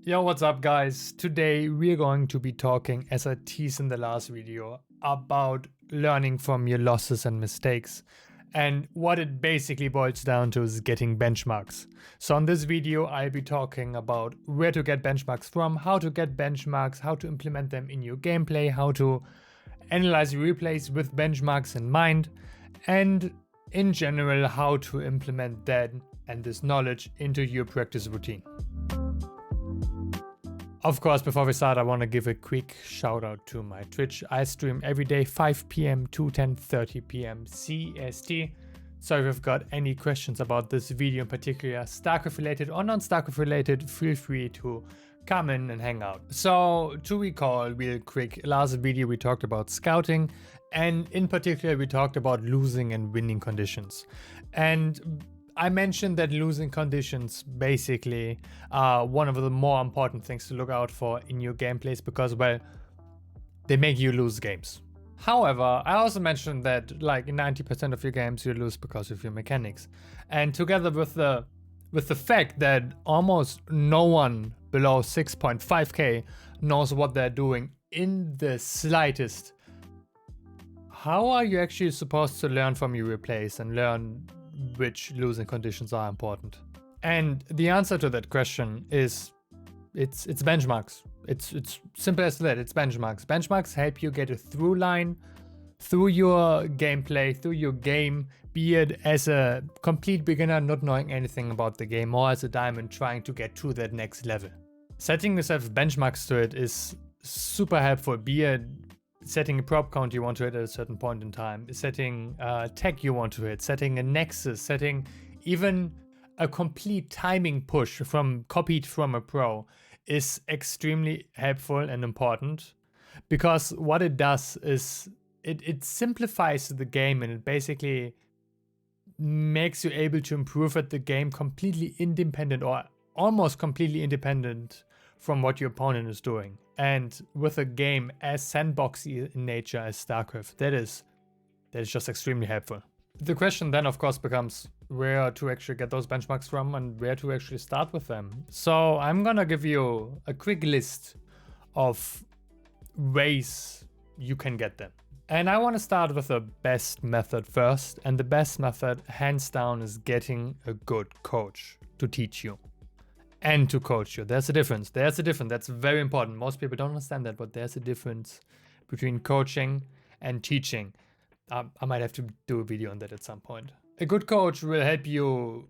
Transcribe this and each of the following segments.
Yo, what's up guys? Today we're going to be talking, as I teased in the last video, about learning from your losses and mistakes. And what it basically boils down to is getting benchmarks. So in this video I'll be talking about where to get benchmarks from, how to get benchmarks, how to implement them in your gameplay, how to analyze replays with benchmarks in mind, and in general how to implement that and this knowledge into your practice routine. Of course, before we start, I want to give a quick shout out to my Twitch. I stream every day 5 p.m. to 10:30 p.m. CST. So if you've got any questions about this video in particular, Starcraft related or non-Starcraft related, feel free to come in and hang out. So to recall real quick, last video we talked about scouting, and in particular we talked about losing and winning conditions. And I mentioned that losing conditions basically are one of the more important things to look out for in your gameplays because, well, they make you lose games. However, I also mentioned that like in 90% of your games you lose because of your mechanics. And together with the fact that almost no one below 6.5k knows what they're doing in the slightest, how are you actually supposed to learn from your replays and learn which losing conditions are important? And the answer to that question is it's benchmarks. It's simple as that. It's benchmarks. Benchmarks help you get a through line through your gameplay, through your game, be it as a complete beginner not knowing anything about the game, or as a diamond trying to get to that next level. Setting yourself benchmarks to it is super helpful, be it setting a prop count you want to hit at a certain point in time, setting tech you want to hit, setting a nexus, setting even a complete timing push copied from a pro is extremely helpful and important, because what it does is it simplifies the game, and it basically makes you able to improve at the game completely independent or almost completely independent from what your opponent is doing. And with a game as sandboxy in nature as Starcraft, that is just extremely helpful. The question then of course becomes where to actually get those benchmarks from and where to actually start with them. So I'm gonna give you a quick list of ways you can get them. And I want to start with the best method first, and the best method hands down is getting a good coach to teach you and to coach you. There's a difference. That's very important. Most people don't understand that, but there's a difference between coaching and teaching. I might have to do a video on that at some point. A good coach will help you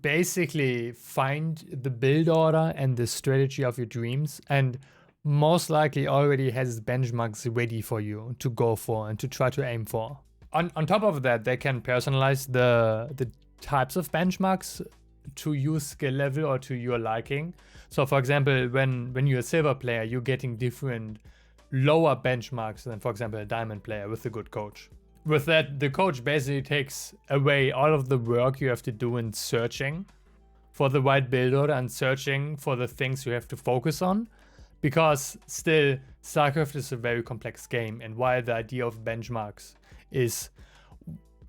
basically find the build order and the strategy of your dreams, and most likely already has benchmarks ready for you to go for and to try to aim for. On top of that, they can personalize the types of benchmarks to your skill level or to your liking. So for example, when you're a silver player, you're getting different lower benchmarks than, for example, a diamond player with a good coach. With that, the coach basically takes away all of the work you have to do in searching for the right build order and searching for the things you have to focus on, because still Starcraft is a very complex game, and while the idea of benchmarks is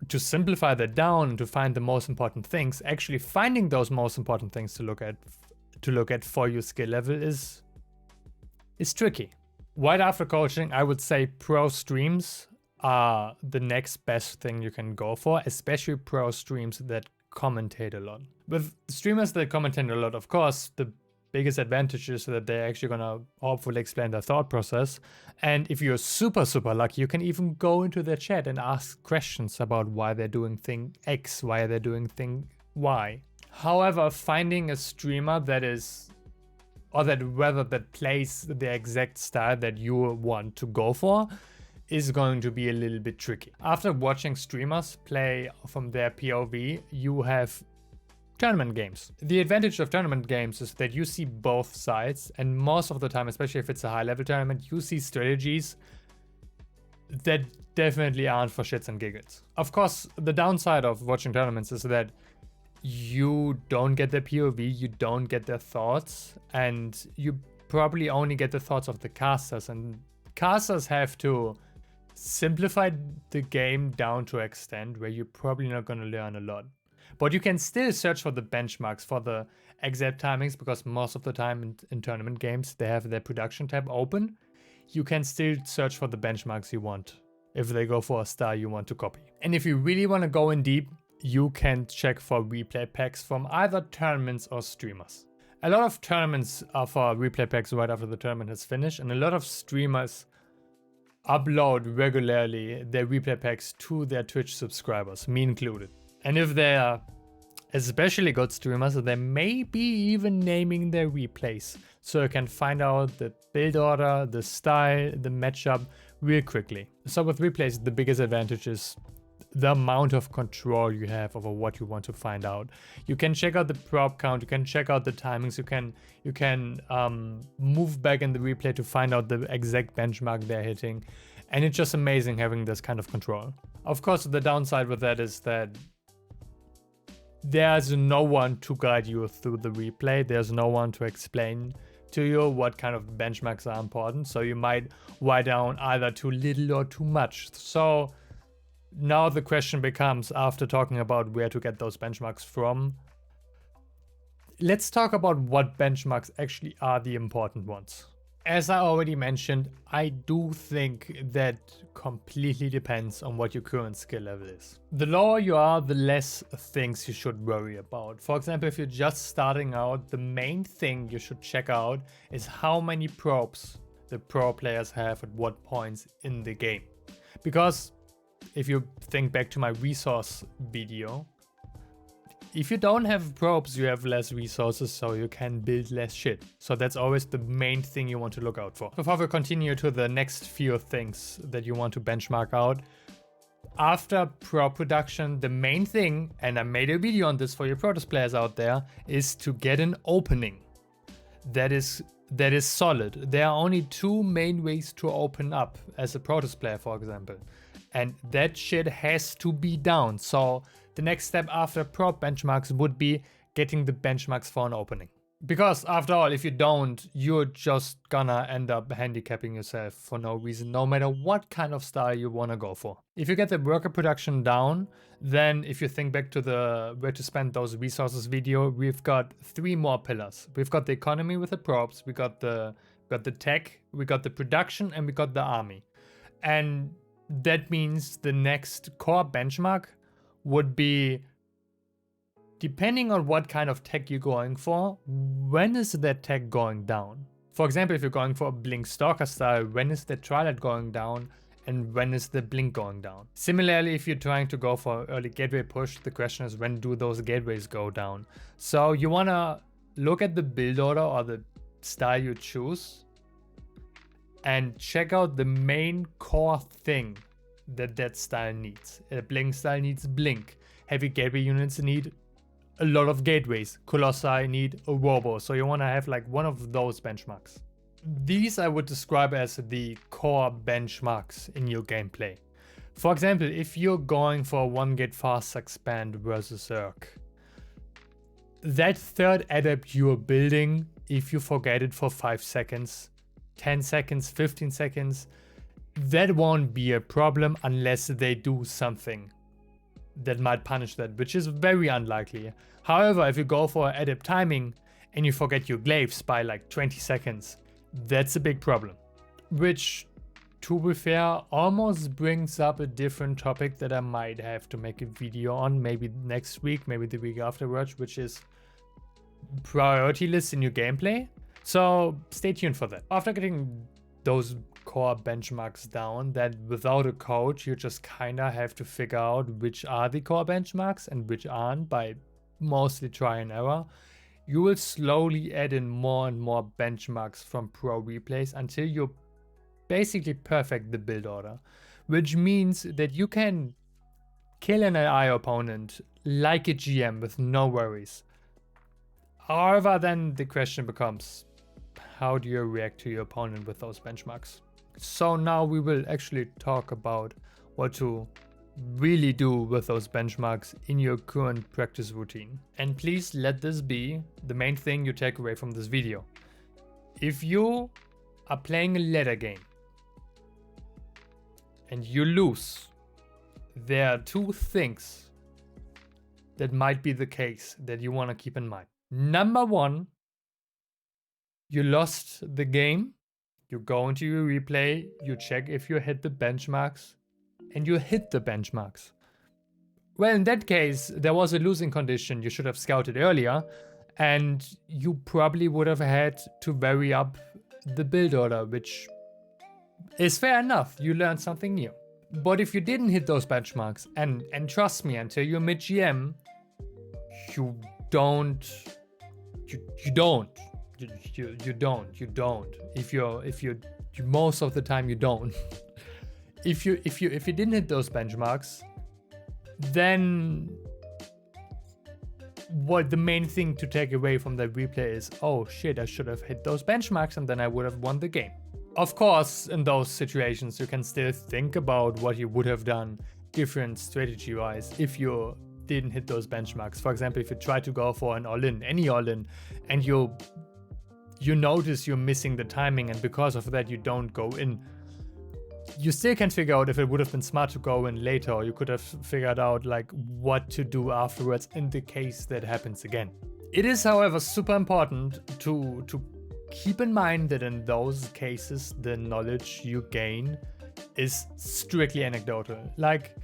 to simplify that down and to find the most important things, actually finding those most important things to look at for your skill level is tricky. Right after coaching, I would say pro streams are the next best thing you can go for, especially pro streams that commentate a lot. With streamers that commentate a lot, of course, the biggest advantage is that they're actually gonna hopefully explain their thought process. And if you're super lucky, you can even go into their chat and ask questions about why they're doing thing X, why they're doing thing Y. However, finding a streamer that plays the exact style that you want to go for is going to be a little bit tricky. After watching streamers play from their POV, you have tournament games. The advantage of tournament games is that you see both sides, and most of the time, especially if it's a high level tournament, you see strategies that definitely aren't for shits and giggles. Of course, the downside of watching tournaments is that you don't get their POV, you don't get their thoughts, and you probably only get the thoughts of the casters, and casters have to simplify the game down to an extent where you're probably not going to learn a lot. But you can still search for the benchmarks for the exact timings, because most of the time in tournament games, they have their production tab open. You can still search for the benchmarks you want if they go for a star you want to copy. And if you really want to go in deep, you can check for replay packs from either tournaments or streamers. A lot of tournaments offer replay packs right after the tournament has finished, and a lot of streamers upload regularly their replay packs to their Twitch subscribers, me included. And if they are especially good streamers, they may be even naming their replays, so you can find out the build order, the style, the matchup real quickly. So with replays, the biggest advantage is the amount of control you have over what you want to find out. You can check out the prop count, you can check out the timings, you can move back in the replay to find out the exact benchmark they're hitting, and it's just amazing having this kind of control. Of course, the downside with that is that there's no one to guide you through the replay. There's no one to explain to you what kind of benchmarks are important, so you might write down either too little or too much. So now the question becomes, after talking about where to get those benchmarks from, let's talk about what benchmarks actually are the important ones. As I already mentioned, I do think that completely depends on what your current skill level is. The lower you are, the less things you should worry about. For example, if you're just starting out, the main thing you should check out is how many probes the pro players have at what points in the game. Because if you think back to my resource video, if you don't have probes, you have less resources, so you can build less shit. So that's always the main thing you want to look out for. Before we continue to the next few things that you want to benchmark out, after pro production, the main thing, and I made a video on this for your Protoss players out there, is to get an opening that is solid. There are only two main ways to open up as a Protoss player, for example. And that shit has to be down. So the next step after prop benchmarks would be getting the benchmarks for an opening. Because after all, if you don't, you're just gonna end up handicapping yourself for no reason, no matter what kind of style you wanna go for. If you get the worker production down, then if you think back to the where to spend those resources video, we've got three more pillars. We've got the economy with the props, we got the tech, we got the production, and we got the army. And that means the next core benchmark would be, depending on what kind of tech you're going for, when is that tech going down? For example, if you're going for a Blink Stalker style, when is the Twilight going down and when is the Blink going down? Similarly, if you're trying to go for early gateway push, the question is, when do those gateways go down? So you want to look at the build order or the style you choose and check out the main core thing that style needs. A Blink style needs Blink. Heavy gateway units need a lot of gateways. Colossi need a robo. So you want to have like one of those benchmarks. These I would describe as the core benchmarks in your gameplay. For example, if you're going for a 1 gate fast expand versus Zerg, that third adept you're building, if you forget it for 5 seconds, 10 seconds, 15 seconds, that won't be a problem unless they do something that might punish that, which is very unlikely. However, if you go for adept timing and you forget your glaives by like 20 seconds, that's a big problem. Which, to be fair, almost brings up a different topic that I might have to make a video on, maybe next week, maybe the week afterwards, which is priority lists in your gameplay. So stay tuned for that. After getting those core benchmarks down, that without a coach you just kinda have to figure out which are the core benchmarks and which aren't by mostly try and error, you will slowly add in more and more benchmarks from pro replays until you basically perfect the build order, which means that you can kill an AI opponent like a GM with no worries. However, then the question becomes, how do you react to your opponent with those benchmarks? So now we will actually talk about what to really do with those benchmarks in your current practice routine. And please let this be the main thing you take away from this video. If you are playing a ladder game and you lose, there are two things that might be the case that you want to keep in mind. Number one, you lost the game. You go into your replay, you check if you hit the benchmarks, and you hit the benchmarks. Well, in that case, there was a losing condition you should have scouted earlier, and you probably would have had to vary up the build order, which is fair enough. You learned something new. But if you didn't hit those benchmarks, and trust me, until you're mid-GM, you don't. If you most of the time you don't. if you didn't hit those benchmarks, then what the main thing to take away from that replay is, oh shit, I should have hit those benchmarks and then I would have won the game. Of course, in those situations, you can still think about what you would have done different strategy-wise if you didn't hit those benchmarks. For example, if you try to go for an all-in, any all-in, and you notice you're missing the timing, and because of that you don't go in, you still can figure out if it would have been smart to go in later, or you could have figured out like what to do afterwards in the case that happens again. It is, however, super important to keep in mind that in those cases the knowledge you gain is strictly anecdotal. Like,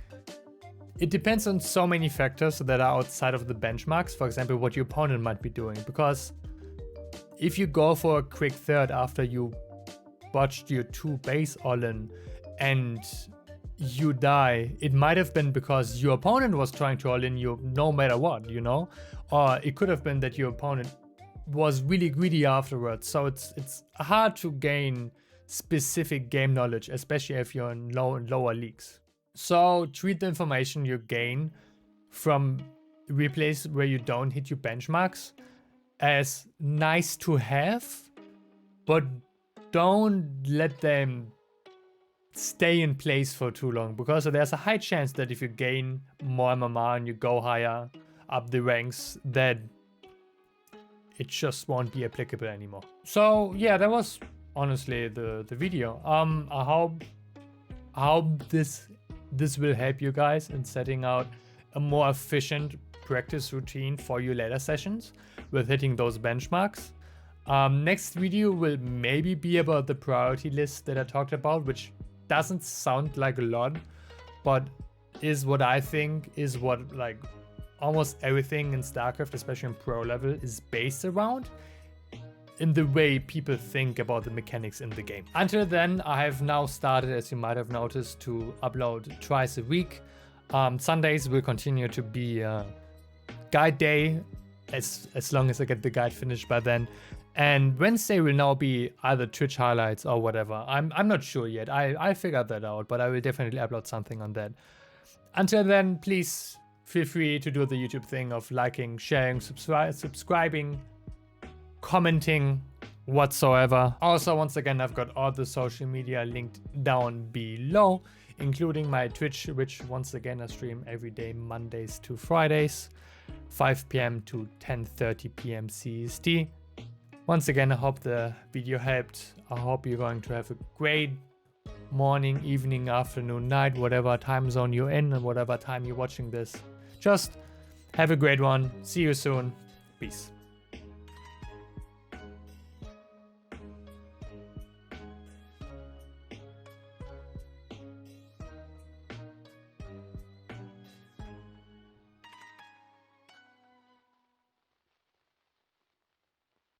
it depends on so many factors that are outside of the benchmarks. For example, what your opponent might be doing, because if you go for a quick third after you botched your 2 base all-in and you die, it might have been because your opponent was trying to all-in you no matter what, you know? Or it could have been that your opponent was really greedy afterwards. So it's hard to gain specific game knowledge, especially if you're in lower leagues. So treat the information you gain from replays where you don't hit your benchmarks as nice to have, but don't let them stay in place for too long, because there's a high chance that if you gain more MMR and you go higher up the ranks, that it just won't be applicable anymore. So yeah, that was honestly the video. I hope this will help you guys in setting out a more efficient practice routine for your later sessions with hitting those benchmarks. Next video will maybe be about the priority list that I talked about, which doesn't sound like a lot, but is what I think is what like almost everything in Starcraft, especially in pro level, is based around, in the way people think about the mechanics in the game. Until then, I have now started, as you might have noticed, to upload twice a week. Sundays will continue to be guide day, as long as I get the guide finished by then. And Wednesday will now be either Twitch highlights or whatever. I'm not sure yet. I figured that out, but I will definitely upload something on that. Until then, please feel free to do the YouTube thing of liking, sharing, subscribing, commenting, whatsoever. Also, once again, I've got all the social media linked down below, including my Twitch, which once again I stream every day, Mondays to Fridays, 5 p.m. to 10:30 p.m. CST. Once again, I hope the video helped. I hope you're going to have a great morning, evening, afternoon, night, whatever time zone you're in and whatever time you're watching this. Just have a great one. See you soon. Peace.